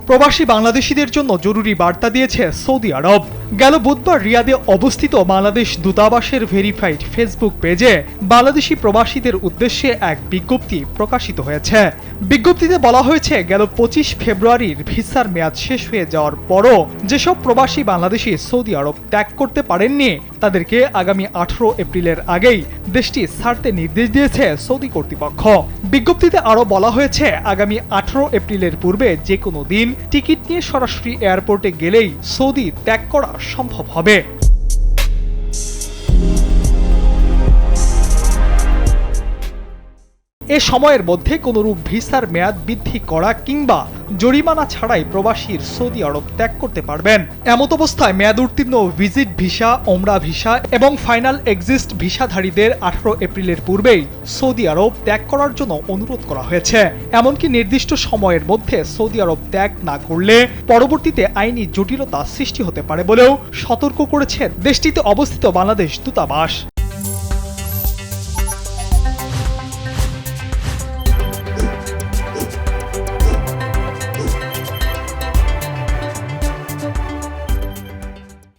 প্রবাসী বাংলাদেশিদের জন্য জরুরি বার্তা দিয়েছে সৌদি আরব। গেল বুধবার রিয়াদে অবস্থিত বাংলাদেশ দূতাবাসের ভেরিফাইড ফেসবুক পেজে বাংলাদেশি প্রবাসীদের উদ্দেশ্যে এক বিজ্ঞপ্তি প্রকাশিত হয়েছে। বিজ্ঞপ্তিতে বলা হয়েছে, গেল 25 ফেব্রুয়ারির ভিসার মেয়াদ শেষ হয়ে যাওয়ার পরও যেসব প্রবাসী বাংলাদেশি সৌদি আরব ত্যাগ করতে পারেননি তাদেরকে আগামী 18 এপ্রিলের আগেই দেশটি ছাড়তে নির্দেশ দিয়েছে সৌদি কর্তৃপক্ষ। বিজ্ঞপ্তিতে আরও বলা হয়েছে, আগামী 18 এপ্রিলের পূর্বে যে কোনো দিন টিকিট নিয়ে সরাসরি এয়ারপোর্টে গেলেই সৌদি ত্যাগ করা সম্ভব হবে। এ সময়ের মধ্যে কোনরূপ ভিসার মেয়াদ বৃদ্ধি করা কিংবা জরিমানা ছাড়াই প্রবাসীর সৌদি আরব ত্যাগ করতে পারবেন। এমত অবস্থায় মেয়াদ উত্তীর্ণ ভিজিট ভিসা, ওমরা ভিসা এবং ফাইনাল এক্সিস্ট ভিসাধারীদের 18 এপ্রিলের পূর্বেই সৌদি আরব ত্যাগ করার জন্য অনুরোধ করা হয়েছে। এমনকি নির্দিষ্ট সময়ের মধ্যে সৌদি আরব ত্যাগ না করলে পরবর্তীতে আইনি জটিলতা সৃষ্টি হতে পারে বলেও সতর্ক করেছে দেশটিতে অবস্থিত বাংলাদেশ দূতাবাস।